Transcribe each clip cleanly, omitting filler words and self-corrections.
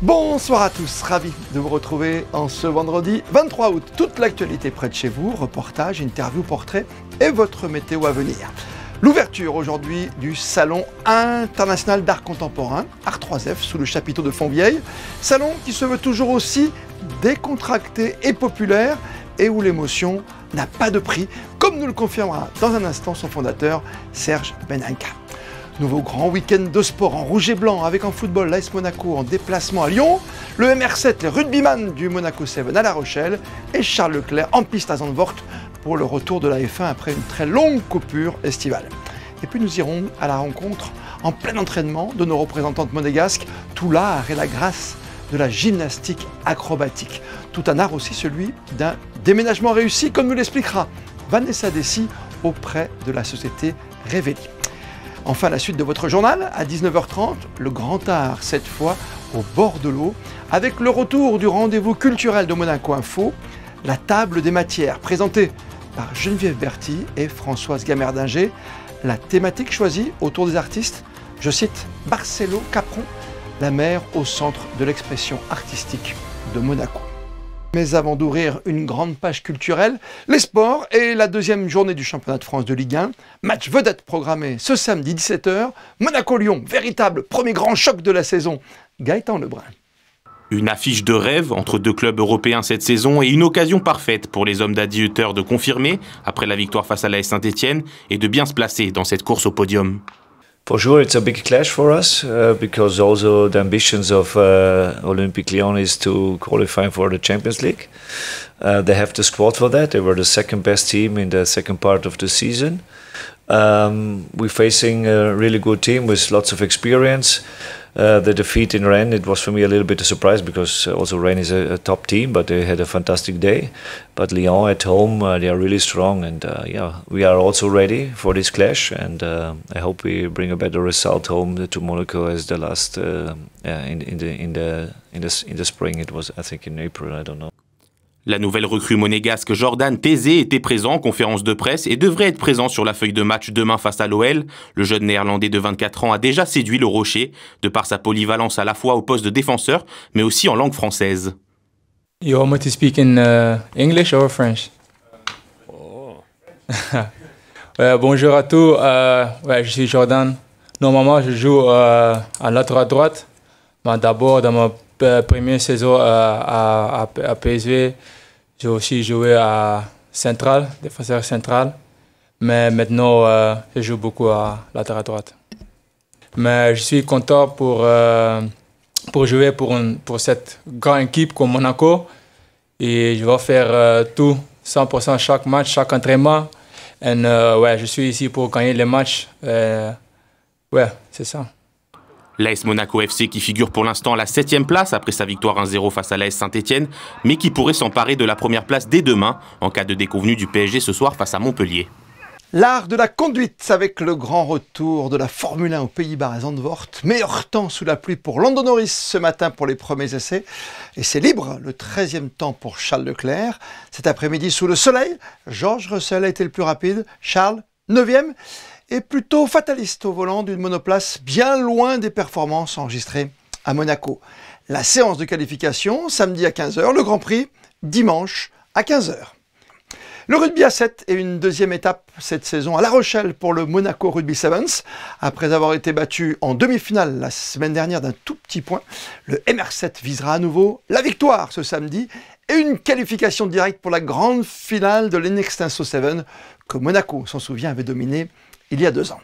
Bonsoir à tous, ravi de vous retrouver en ce vendredi 23 août. Toute l'actualité près de chez vous, reportages, interviews, portraits et votre météo à venir. L'ouverture aujourd'hui du Salon international d'art contemporain, Art 3F, sous le chapiteau de Fontvieille. Salon qui se veut toujours aussi décontracté et populaire et où l'émotion n'a pas de prix, comme nous le confirmera dans un instant son fondateur, Serge Benanka. Nouveau grand week-end de sport en rouge et blanc avec en football l'AS Monaco en déplacement à Lyon, le MR7, les rugbyman du Monaco 7 à La Rochelle et Charles Leclerc en piste à Zandvoort pour le retour de la F1 après une très longue coupure estivale. Et puis nous irons à la rencontre en plein entraînement de nos représentantes monégasques, tout l'art et la grâce de la gymnastique acrobatique. Tout un art aussi, celui d'un déménagement réussi, comme nous l'expliquera Vanessa Dessy auprès de la société Révéli. Enfin, la suite de votre journal, à 19h30, le grand art, cette fois au bord de l'eau, avec le retour du rendez-vous culturel de Monaco Info, la table des matières, présentée par Geneviève Berthy et Françoise Gamerdinger. La thématique choisie autour des artistes, je cite Barcelo Capron, la mer au centre de l'expression artistique de Monaco. Mais avant d'ouvrir une grande page culturelle, les sports et la deuxième journée du championnat de France de Ligue 1. Match vedette programmé ce samedi 17h. Monaco-Lyon, véritable premier grand choc de la saison. Gaëtan Lebrun. Une affiche de rêve entre deux clubs européens cette saison et une occasion parfaite pour les hommes d'Adi Hütter de confirmer, après la victoire face à l'AS Saint-Etienne, et de bien se placer dans cette course au podium. For sure, it's a big clash for us because also the ambitions of Olympique Lyon is to qualify for the Champions League. They have the squad for that. They were the second best team in the second part of the season. We're facing a really good team with lots of experience. The defeat in Rennes, it was for me a little bit a surprise because also Rennes is a top team, but they had a fantastic day. But Lyon at home, they are really strong, and yeah, we are also ready for this clash, and I hope we bring a better result home to Monaco as the last in the spring. It was, I think, in April. I don't know. La nouvelle recrue monégasque Jordan Tézé était présent en conférence de presse et devrait être présent sur la feuille de match demain face à l'OL. Le jeune néerlandais de 24 ans a déjà séduit le Rocher, de par sa polyvalence à la fois au poste de défenseur, mais aussi en langue française. You want me to speak in English or French? Bonjour à tous, je suis Jordan. Normalement, je joue à latéral droite. D'abord, dans ma première saison à PSV, j'ai aussi joué à central, défenseur central. Mais maintenant, je joue beaucoup à latéral droite. Mais je suis content pour jouer pour cette grande équipe comme Monaco. Et je vais faire tout, 100% chaque match, chaque entraînement. Et je suis ici pour gagner les matchs. C'est ça. L'AS Monaco FC qui figure pour l'instant à la 7e place après sa victoire 1-0 face à l'AS Saint-Etienne, mais qui pourrait s'emparer de la première place dès demain en cas de déconvenue du PSG ce soir face à Montpellier. L'art de la conduite avec le grand retour de la Formule 1 aux Pays-Bas à Zandvoort. Meilleur temps sous la pluie pour Lando Norris ce matin pour les premiers essais. Et c'est libre, le 13e temps pour Charles Leclerc. Cet après-midi sous le soleil, George Russell a été le plus rapide. Charles, 9e. Et plutôt fataliste au volant d'une monoplace bien loin des performances enregistrées à Monaco. La séance de qualification, samedi à 15h, le Grand Prix, dimanche à 15h. Le rugby à 7 est une deuxième étape cette saison à La Rochelle pour le Monaco Rugby Sevens. Après avoir été battu en demi-finale la semaine dernière d'un tout petit point, le MR7 visera à nouveau la victoire ce samedi et une qualification directe pour la grande finale de l'Inextinso 7 que Monaco, s'en souvient, avait dominé il y a 2 ans.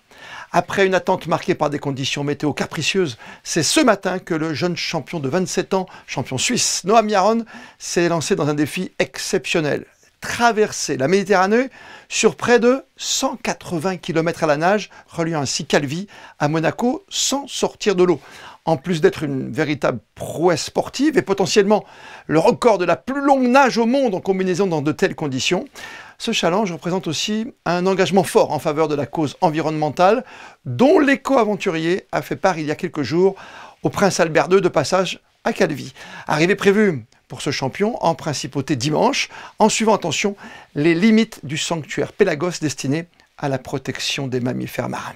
Après une attente marquée par des conditions météo capricieuses, c'est ce matin que le jeune champion de 27 ans, champion suisse, Noam Yaron, s'est lancé dans un défi exceptionnel. Traverser la Méditerranée sur près de 180 km à la nage, reliant ainsi Calvi à Monaco sans sortir de l'eau. En plus d'être une véritable prouesse sportive et potentiellement le record de la plus longue nage au monde en combinaison dans de telles conditions, ce challenge représente aussi un engagement fort en faveur de la cause environnementale dont l'éco-aventurier a fait part il y a quelques jours au Prince Albert II de passage à Calvi. Arrivée prévue pour ce champion en principauté dimanche, en suivant, attention, les limites du sanctuaire Pélagos destiné à la protection des mammifères marins.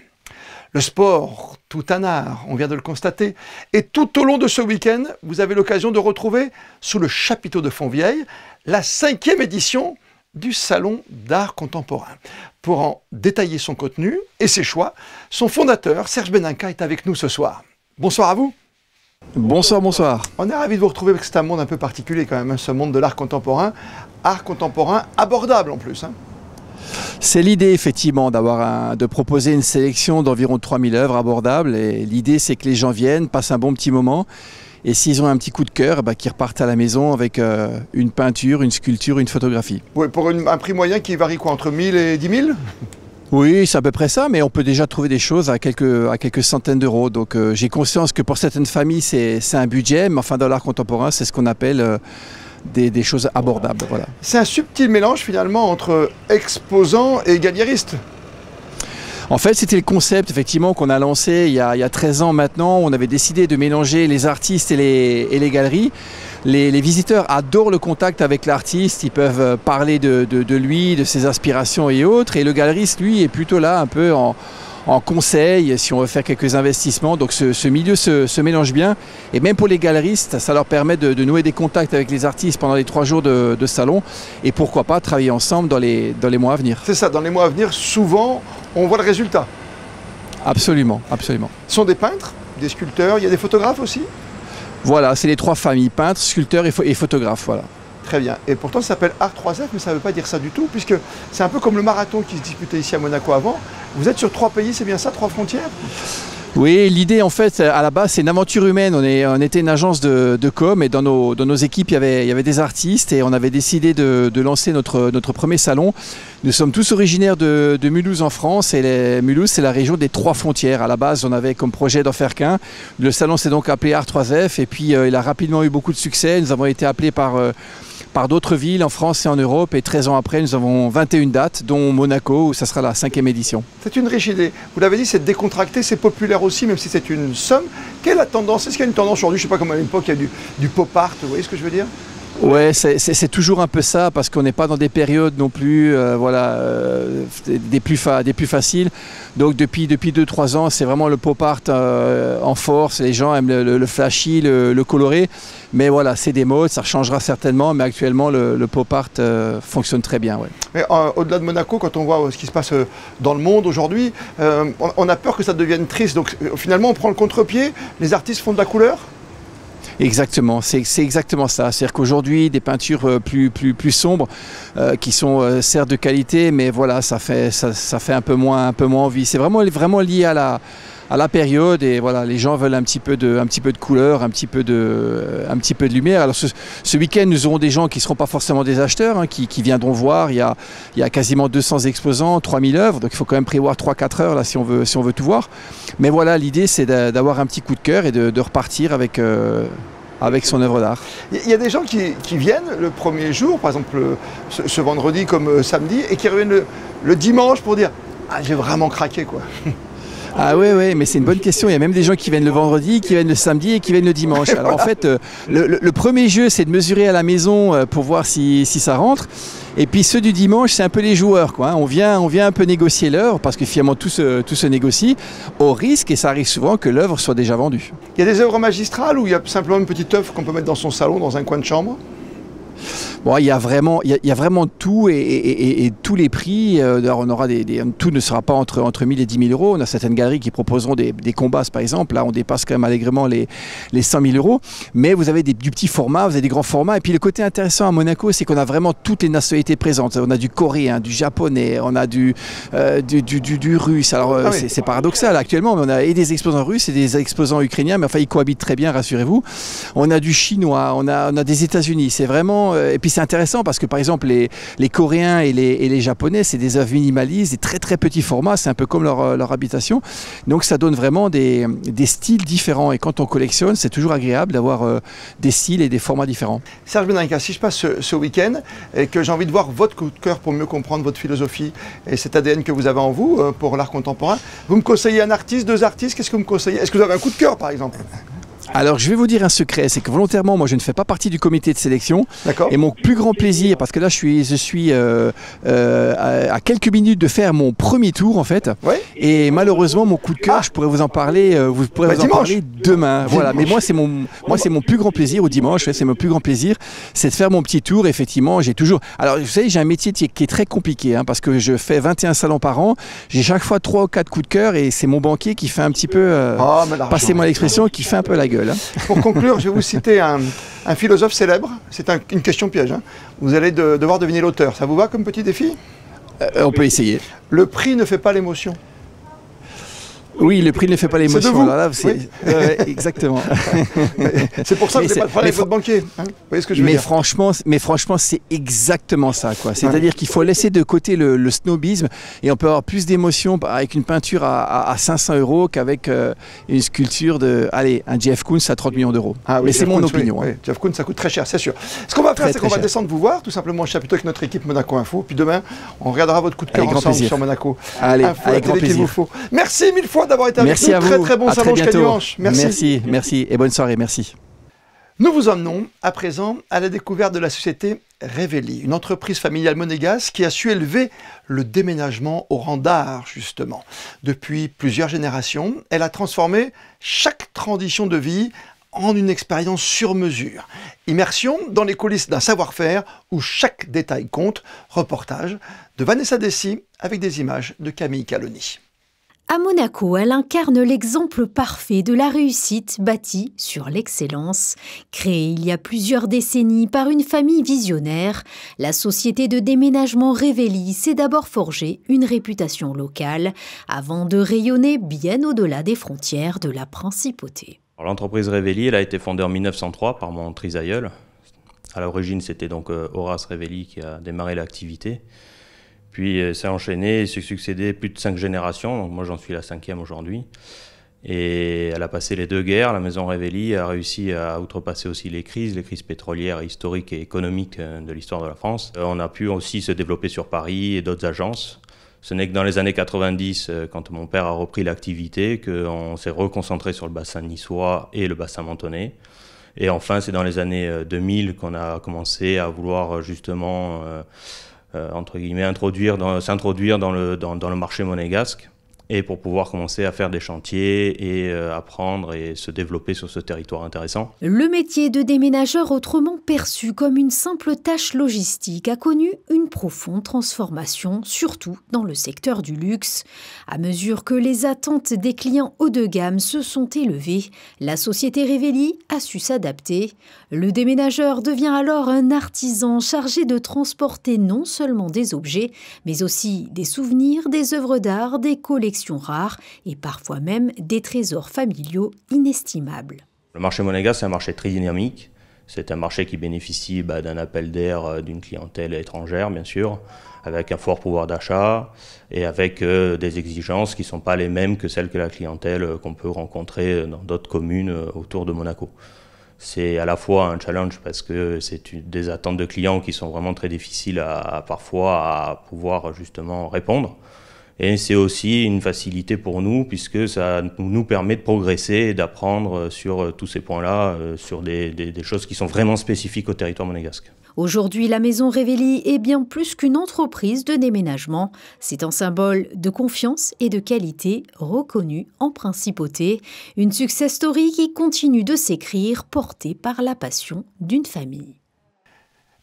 Le sport, tout un art, on vient de le constater. Et tout au long de ce week-end, vous avez l'occasion de retrouver, sous le chapiteau de Fontvieille, la 5e édition du Salon d'art contemporain. Pour en détailler son contenu et ses choix, son fondateur, Serge Beninca, est avec nous ce soir. Bonsoir à vous. Bonsoir, bonsoir. On est ravis de vous retrouver parce que c'est un monde un peu particulier quand même, ce monde de l'art contemporain abordable en plus. C'est l'idée effectivement de proposer une sélection d'environ 3000 œuvres abordables, et l'idée c'est que les gens viennent, passent un bon petit moment, et s'ils ont un petit coup de cœur, qu'ils repartent à la maison avec une peinture, une sculpture, une photographie. Oui, pour un prix moyen qui varie quoi, entre 1000 et 10 000 ? Oui, c'est à peu près ça, mais on peut déjà trouver des choses à quelques centaines d'euros. Donc j'ai conscience que pour certaines familles c'est un budget, mais enfin dans l'art contemporain c'est ce qu'on appelle des choses abordables. Voilà. C'est un subtil mélange finalement entre exposants et galléristes. En fait, c'était le concept effectivement qu'on a lancé il y a 13 ans maintenant. On avait décidé de mélanger les artistes et les galeries. Les visiteurs adorent le contact avec l'artiste, ils peuvent parler de lui, de ses aspirations et autres. Et le galeriste, lui, est plutôt là un peu en conseil, si on veut faire quelques investissements. Donc ce milieu se mélange bien. Et même pour les galeristes, ça leur permet de nouer des contacts avec les artistes pendant les 3 jours de salon. Et pourquoi pas travailler ensemble dans les mois à venir. C'est ça, dans les mois à venir, souvent, on voit le résultat. Absolument, absolument. Ce sont des peintres, des sculpteurs, il y a des photographes aussi ? Voilà, c'est les 3 familles, peintres, sculpteurs et photographes, voilà. Très bien. Et pourtant, ça s'appelle Art 3F, mais ça ne veut pas dire ça du tout, puisque c'est un peu comme le marathon qui se disputait ici à Monaco avant. Vous êtes sur 3 pays, c'est bien ça, 3 frontières ? Oui, l'idée en fait, à la base, c'est une aventure humaine. On était une agence de com, et dans nos équipes, il y avait des artistes, et on avait décidé de lancer notre premier salon. Nous sommes tous originaires de Mulhouse en France, et Mulhouse, c'est la région des 3 frontières. À la base, on avait comme projet d'en faire qu'un. Le salon s'est donc appelé Art 3F, et puis il a rapidement eu beaucoup de succès. Nous avons été appelés par d'autres villes en France et en Europe, et 13 ans après, nous avons 21 dates, dont Monaco, où ça sera la 5e édition. C'est une riche idée. Vous l'avez dit, c'est décontracté, c'est populaire aussi, même si c'est une somme. Quelle est la tendance ? Est-ce qu'il y a une tendance aujourd'hui ? Je ne sais pas, comme à l'époque, il y a du pop art, vous voyez ce que je veux dire ? Ouais, c'est toujours un peu ça, parce qu'on n'est pas dans des périodes non plus, des plus faciles. Donc depuis 2-3 ans, c'est vraiment le pop art en force. Les gens aiment le flashy, le coloré. Mais voilà, c'est des modes, ça changera certainement. Mais actuellement, le pop art fonctionne très bien. Ouais. Mais au-delà de Monaco, quand on voit ce qui se passe dans le monde aujourd'hui, on a peur que ça devienne triste. Donc finalement, on prend le contre-pied. Les artistes font de la couleur ? Exactement, c'est exactement ça. C'est-à-dire qu'aujourd'hui, des peintures plus sombres, qui sont certes de qualité, mais voilà, ça fait un peu moins envie. C'est vraiment lié à la période, et voilà, les gens veulent un petit peu de couleur, un petit peu de lumière. Alors ce week-end, nous aurons des gens qui ne seront pas forcément des acheteurs, qui viendront voir. Il y a quasiment 200 exposants, 3000 œuvres, donc il faut quand même prévoir 3-4 heures là, si on veut tout voir. Mais voilà, l'idée c'est d'avoir un petit coup de cœur et de repartir avec son œuvre d'art. Il y a des gens qui viennent le premier jour, par exemple ce vendredi comme samedi, et qui reviennent le dimanche pour dire « Ah, j'ai vraiment craqué quoi ». Ah oui, mais c'est une bonne question. Il y a même des gens qui viennent le vendredi, qui viennent le samedi et qui viennent le dimanche. Alors en fait, le premier jeu, c'est de mesurer à la maison pour voir si ça rentre. Et puis ceux du dimanche, c'est un peu les joueurs, quoi. On vient un peu négocier l'œuvre, parce que finalement tout se négocie, au risque, et ça arrive souvent, que l'œuvre soit déjà vendue. Il y a des œuvres magistrales, ou il y a simplement une petite œuvre qu'on peut mettre dans son salon, dans un coin de chambre ? Bon, il y a vraiment tout, et tous les prix. On aura tout ne sera pas entre 1000 et 10 000 euros. On a certaines galeries qui proposeront des combats, par exemple. Là, on dépasse quand même allègrement les 100 000 euros. Mais vous avez du petit format, vous avez des grands formats. Et puis le côté intéressant à Monaco, c'est qu'on a vraiment toutes les nationalités présentes. On a du coréen, du japonais, on a du russe. Alors c'est paradoxal actuellement, mais on a des exposants russes et des exposants ukrainiens. Mais enfin, ils cohabitent très bien, rassurez-vous. On a du chinois, on a des États-Unis. C'est vraiment. Et puis c'est intéressant parce que par exemple les Coréens et les Japonais, c'est des œuvres minimalistes, des très très petits formats, c'est un peu comme leur habitation. Donc ça donne vraiment des styles différents, et quand on collectionne, c'est toujours agréable d'avoir des styles et des formats différents. Serge Beninca, si je passe ce week-end et que j'ai envie de voir votre coup de cœur pour mieux comprendre votre philosophie et cet ADN que vous avez en vous pour l'art contemporain, vous me conseillez un artiste, 2 artistes, qu'est-ce que vous me conseillez? Est-ce que vous avez un coup de cœur par exemple? Alors, je vais vous dire un secret, c'est que volontairement, moi, je ne fais pas partie du comité de sélection. D'accord. Et mon plus grand plaisir, parce que là, je suis à quelques minutes de faire mon premier tour, en fait. Ouais. Et malheureusement, mon coup de cœur, je pourrais vous en parler, vous pourrez vous en parler demain. Voilà. Mais moi, c'est mon plus grand plaisir, ou dimanche, c'est mon plus grand plaisir, c'est de faire mon petit tour. Effectivement, j'ai toujours. Alors, vous savez, j'ai un métier qui est très compliqué, hein, parce que je fais 21 salons par an. J'ai chaque fois 3 ou 4 coups de cœur, et c'est mon banquier qui fait un petit peu, passez-moi l'expression, qui fait un peu la gueule. Hein. Pour conclure, je vais vous citer un philosophe célèbre. C'est une question piège. Hein. Vous allez devoir deviner l'auteur. Ça vous va comme petit défi? On peut essayer. Le prix ne fait pas l'émotion. Oui, le prix ne fait pas l'émotion. C'est de vous. Là, oui. Exactement. C'est pour ça que vous n'avez pas parlé avec votre banquier. Hein, vous voyez ce que je veux dire? Mais franchement, c'est exactement ça. C'est-à-dire qu'il faut laisser de côté le snobisme et on peut avoir plus d'émotion avec une peinture à 500 € qu'avec une sculpture un Jeff Koons à 30 millions d'euros. Ah, oui, mais c'est mon opinion. Oui. Jeff Koons, ça coûte très cher, c'est sûr. Ce qu'on va faire, c'est qu'on va descendre vous voir, tout simplement, chapiteau avec notre équipe Monaco Info. Puis demain, on regardera votre coup de cœur ensemble sur Monaco. Allez, Info, avec grand plaisir. Vous faut. Merci mille fois d'avoir été avec nous. À vous. Très bon salon jusqu'à dimanche. Merci et bonne soirée, merci. Nous vous emmenons à présent à la découverte de la société Revelli, une entreprise familiale monégasque qui a su élever le déménagement au rang d'art, justement. Depuis plusieurs générations, elle a transformé chaque transition de vie en une expérience sur mesure. Immersion dans les coulisses d'un savoir-faire où chaque détail compte. Reportage de Vanessa Dessy avec des images de Camille Caloni. À Monaco, elle incarne l'exemple parfait de la réussite bâtie sur l'excellence. Créée il y a plusieurs décennies par une famille visionnaire, la société de déménagement Revelli s'est d'abord forgé une réputation locale avant de rayonner bien au-delà des frontières de la principauté. L'entreprise Revelli, elle a été fondée en 1903 par mon trisaïeul. À l'origine, c'était donc Horace Revelli qui a démarré l'activité. Puis ça a enchaîné et s'est succédé plus de 5 générations, donc moi j'en suis la 5e aujourd'hui. Et elle a passé les 2 guerres, la maison Revelli a réussi à outrepasser aussi les crises pétrolières, historiques et économiques de l'histoire de la France. On a pu aussi se développer sur Paris et d'autres agences. Ce n'est que dans les années 90, quand mon père a repris l'activité, qu'on s'est reconcentré sur le bassin niçois et le bassin mentonais. Et enfin, c'est dans les années 2000 qu'on a commencé à vouloir justement... entre guillemets, s'introduire dans le marché monégasque et pour pouvoir commencer à faire des chantiers et apprendre et se développer sur ce territoire intéressant. Le métier de déménageur, autrement perçu comme une simple tâche logistique, a connu une profonde transformation, surtout dans le secteur du luxe. À mesure que les attentes des clients haut de gamme se sont élevées, la société Revelli a su s'adapter. Le déménageur devient alors un artisan chargé de transporter non seulement des objets, mais aussi des souvenirs, des œuvres d'art, des collections rares et parfois même des trésors familiaux inestimables. Le marché monégasque, c'est un marché très dynamique. C'est un marché qui bénéficie d'un appel d'air d'une clientèle étrangère, bien sûr, avec un fort pouvoir d'achat et avec des exigences qui ne sont pas les mêmes que celles que la clientèle qu'on peut rencontrer dans d'autres communes autour de Monaco. C'est à la fois un challenge parce que c'est des attentes de clients qui sont vraiment très difficiles parfois à pouvoir justement répondre. Et c'est aussi une facilité pour nous puisque ça nous permet de progresser et d'apprendre sur tous ces points-là, sur des choses qui sont vraiment spécifiques au territoire monégasque. Aujourd'hui, la maison Revelli est bien plus qu'une entreprise de déménagement. C'est un symbole de confiance et de qualité reconnue en principauté. Une success story qui continue de s'écrire, portée par la passion d'une famille.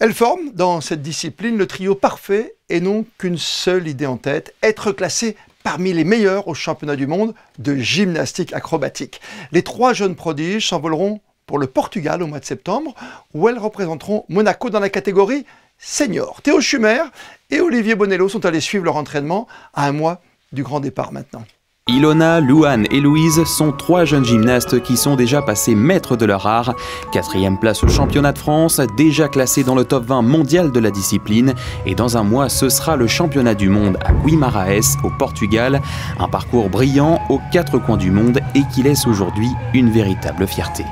Elle forme, dans cette discipline, le trio parfait et non qu'une seule idée en tête, être classée parmi les meilleurs au championnat du monde de gymnastique acrobatique. Les 3 jeunes prodiges s'envoleront pour le Portugal au mois de septembre, où elles représenteront Monaco dans la catégorie senior. Théo Schumer et Olivier Bonello sont allés suivre leur entraînement à un mois du grand départ maintenant. Ilona, Louane et Louise sont 3 jeunes gymnastes qui sont déjà passés maîtres de leur art. 4e place au championnat de France, déjà classés dans le top 20 mondial de la discipline. Et dans un mois, ce sera le championnat du monde à Guimarães, au Portugal. Un parcours brillant aux 4 coins du monde et qui laisse aujourd'hui une véritable fierté.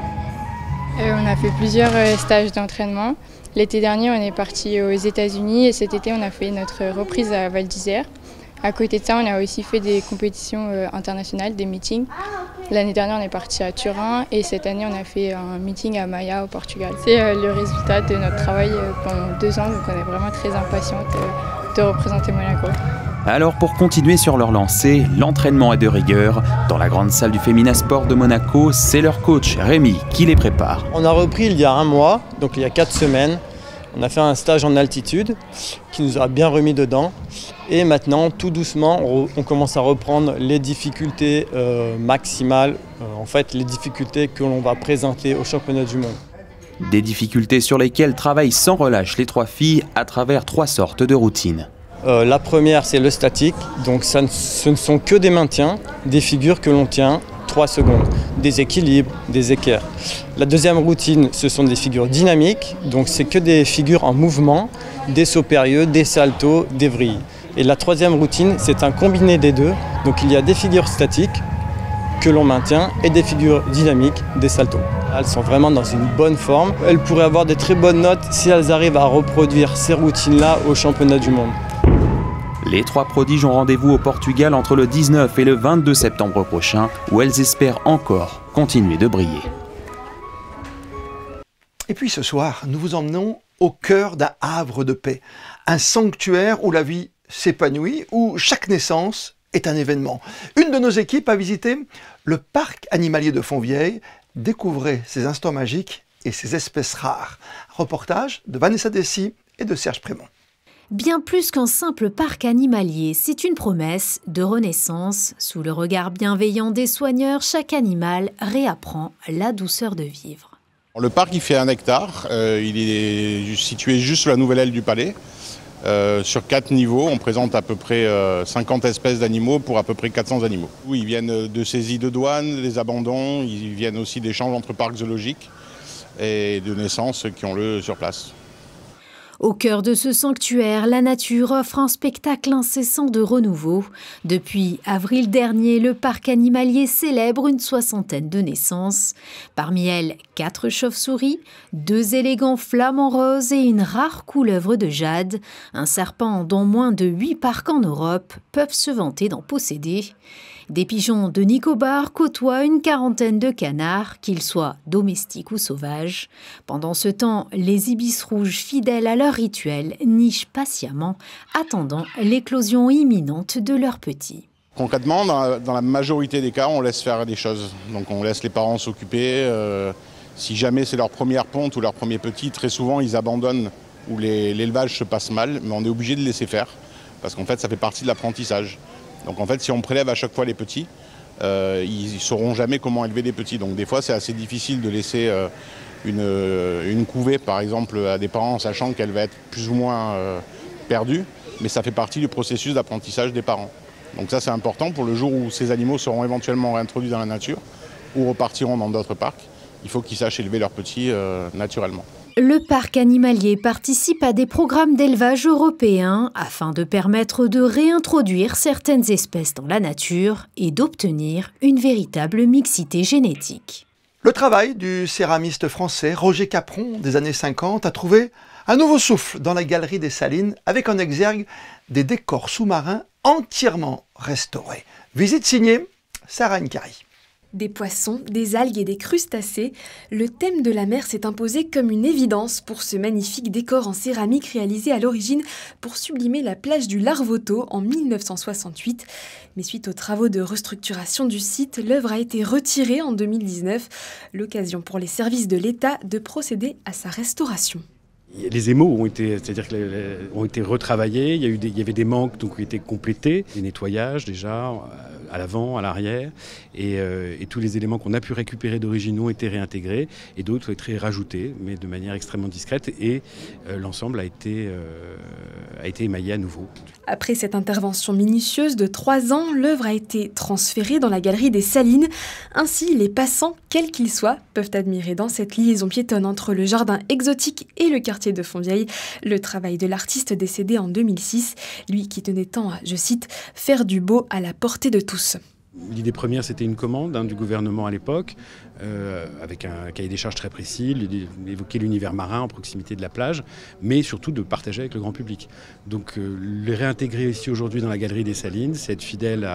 On a fait plusieurs stages d'entraînement. L'été dernier, on est parti aux États-Unis et cet été, on a fait notre reprise à Val d'Isère. À côté de ça, on a aussi fait des compétitions internationales, des meetings. L'année dernière, on est parti à Turin et cette année, on a fait un meeting à Maia au Portugal. C'est le résultat de notre travail pendant 2 ans, donc on est vraiment très impatiente de représenter Monaco. Alors pour continuer sur leur lancée, l'entraînement est de rigueur. Dans la grande salle du Femina Sport de Monaco, c'est leur coach Rémi qui les prépare. On a repris il y a 1 mois, donc il y a 4 semaines. On a fait un stage en altitude qui nous a bien remis dedans. Et maintenant, tout doucement, on commence à reprendre les difficultés maximales, en fait les difficultés que l'on va présenter au championnat du monde. Des difficultés sur lesquelles travaillent sans relâche les 3 filles à travers 3 sortes de routines. La première, c'est le statique, donc ce ne sont que des maintiens, des figures que l'on tient 3 secondes, des équilibres, des équerres. La deuxième routine, ce sont des figures dynamiques, donc c'est que des figures en mouvement, des sauts périlleux, des saltos, des vrilles. Et la troisième routine, c'est un combiné des deux, donc il y a des figures statiques que l'on maintient et des figures dynamiques, des saltos. Elles sont vraiment dans une bonne forme. Elles pourraient avoir des très bonnes notes si elles arrivent à reproduire ces routines-là au championnat du monde. Les 3 prodiges ont rendez-vous au Portugal entre le 19 et le 22 septembre prochain, où elles espèrent encore continuer de briller. Et puis ce soir, nous vous emmenons au cœur d'un havre de paix, un sanctuaire où la vie s'épanouit, où chaque naissance est un événement. Une de nos équipes a visité le parc animalier de Fontvieille. Découvrez ses instants magiques et ses espèces rares. Reportage de Vanessa Dessy et de Serge Prémont. Bien plus qu'un simple parc animalier, c'est une promesse de renaissance. Sous le regard bienveillant des soigneurs, chaque animal réapprend la douceur de vivre. Le parc, il fait 1 hectare. Il est situé juste sur la nouvelle aile du palais. Sur 4 niveaux, on présente à peu près 50 espèces d'animaux pour à peu près 400 animaux. Ils viennent de saisies de douane, des abandons, ils viennent aussi d'échanges entre parcs zoologiques et de naissances qui ont lieu sur place. Au cœur de ce sanctuaire, la nature offre un spectacle incessant de renouveau. Depuis avril dernier, le parc animalier célèbre une 60aine de naissances. Parmi elles, 4 chauves-souris, 2 élégants flamants roses et une rare couleuvre de jade. Un serpent dont moins de 8 parcs en Europe peuvent se vanter d'en posséder. Des pigeons de Nicobar côtoient une 40aine de canards, qu'ils soient domestiques ou sauvages. Pendant ce temps, les ibis rouges, fidèles à leur rituel, nichent patiemment, attendant l'éclosion imminente de leurs petits. Concrètement, dans la majorité des cas, on laisse faire des choses. Donc on laisse les parents s'occuper. Si jamais c'est leur première ponte ou leur premier petit, très souvent ils abandonnent ou l'élevage se passe mal, mais on est obligé de laisser faire, parce qu'en fait ça fait partie de l'apprentissage. Donc en fait, si on prélève à chaque fois les petits, ils ne sauront jamais comment élever les petits. Donc des fois, c'est assez difficile de laisser une couvée, par exemple, à des parents, en sachant qu'elle va être plus ou moins perdue. Mais ça fait partie du processus d'apprentissage des parents. Donc ça, c'est important pour le jour où ces animaux seront éventuellement réintroduits dans la nature ou repartiront dans d'autres parcs. Il faut qu'ils sachent élever leurs petits naturellement. Le parc animalier participe à des programmes d'élevage européens afin de permettre de réintroduire certaines espèces dans la nature et d'obtenir une véritable mixité génétique. Le travail du céramiste français Roger Capron des années 50 a trouvé un nouveau souffle dans la galerie des Salines avec en exergue des décors sous-marins entièrement restaurés. Visite signée Sarah Nkari. Des poissons, des algues et des crustacés, le thème de la mer s'est imposé comme une évidence pour ce magnifique décor en céramique réalisé à l'origine pour sublimer la plage du Larvoto en 1968. Mais suite aux travaux de restructuration du site, l'œuvre a été retirée en 2019, l'occasion pour les services de l'État de procéder à sa restauration. Les émaux ont été, ont été retravaillés, il y avait des manques donc, qui ont été complétés, des nettoyages déjà, à l'avant, à l'arrière, et tous les éléments qu'on a pu récupérer d'origine ont été réintégrés, et d'autres ont été rajoutés, mais de manière extrêmement discrète, et l'ensemble a été émaillé à nouveau. Après cette intervention minutieuse de 3 ans, l'œuvre a été transférée dans la galerie des Salines. Ainsi, les passants, quels qu'ils soient, peuvent admirer dans cette liaison piétonne entre le jardin exotique et le quartier de Fontvieille le travail de l'artiste décédé en 2006, lui qui tenait tant à, je cite, « faire du beau à la portée de tous ». L'idée première, c'était une commande du gouvernement à l'époque, avec un cahier des charges très précis, évoquer l'univers marin en proximité de la plage, mais surtout de partager avec le grand public. Donc les réintégrer ici aujourd'hui dans la Galerie des Salines, c'est être fidèle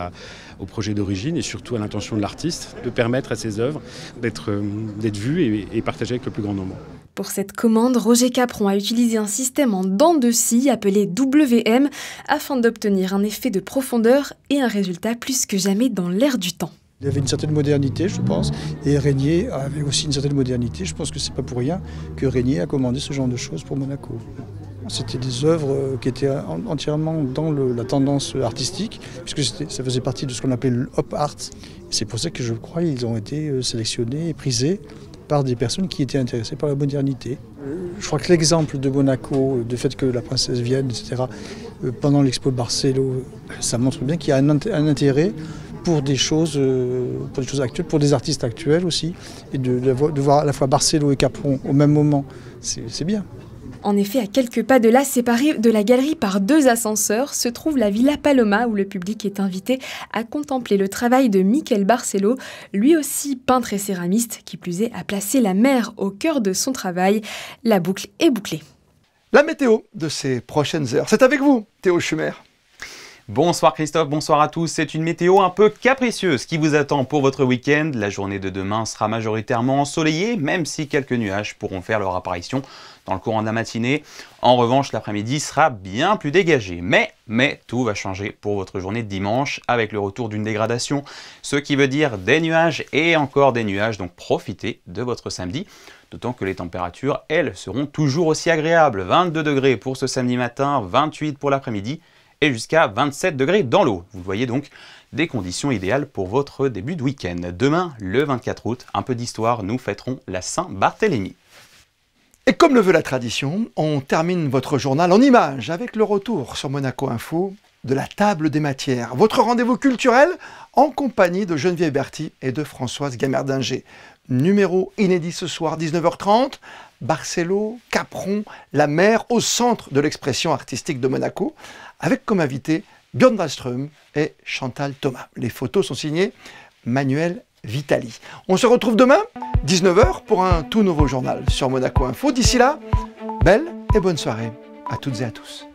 au projet d'origine et surtout à l'intention de l'artiste, de permettre à ses œuvres d'être vues et partagées avec le plus grand nombre. Pour cette commande, Roger Capron a utilisé un système en dents de scie appelé WM afin d'obtenir un effet de profondeur et un résultat plus que jamais dans l'air du temps. Il y avait une certaine modernité, je pense, et Régnier avait aussi une certaine modernité. Je pense que c'est pas pour rien que Régnier a commandé ce genre de choses pour Monaco. C'était des œuvres qui étaient entièrement dans la tendance artistique, puisque ça faisait partie de ce qu'on appelle le Hop Art. C'est pour ça que je crois qu'ils ont été sélectionnés et prisés par des personnes qui étaient intéressées par la modernité. Je crois que l'exemple de Monaco, du fait que la princesse vienne, etc., pendant l'expo de Barcelone, ça montre bien qu'il y a un intérêt pour des choses actuelles, pour des artistes actuels aussi, et de voir à la fois Barcelone et Capron au même moment, c'est bien. En effet, à quelques pas de là, séparés de la galerie par 2 ascenseurs, se trouve la Villa Paloma où le public est invité à contempler le travail de Miquel Barceló, lui aussi peintre et céramiste, qui plus est a placé la mer au cœur de son travail. La boucle est bouclée. La météo de ces prochaines heures, c'est avec vous, Théo Schumer. Bonsoir Christophe, bonsoir à tous. C'est une météo un peu capricieuse qui vous attend pour votre week-end. La journée de demain sera majoritairement ensoleillée, même si quelques nuages pourront faire leur apparition dans le courant de la matinée. En revanche, l'après-midi sera bien plus dégagé. Mais tout va changer pour votre journée de dimanche avec le retour d'une dégradation, ce qui veut dire des nuages et encore des nuages, donc profitez de votre samedi. D'autant que les températures, elles, seront toujours aussi agréables. 22 degrés pour ce samedi matin, 28 pour l'après-midi et jusqu'à 27 degrés dans l'eau. Vous voyez donc des conditions idéales pour votre début de week-end. Demain, le 24 août, un peu d'histoire, nous fêterons la Saint-Barthélemy. Et comme le veut la tradition, on termine votre journal en images avec le retour sur Monaco Info de la table des matières. Votre rendez-vous culturel en compagnie de Geneviève Berthy et de Françoise Gamerdinger. Numéro inédit ce soir, 19h30, Barcelone, Capron, la mer au centre de l'expression artistique de Monaco, avec comme invité Björn Wahlström et Chantal Thomas. Les photos sont signées Manuel Vitali. On se retrouve demain, 19h, pour un tout nouveau journal sur Monaco Info. D'ici là, belle et bonne soirée à toutes et à tous.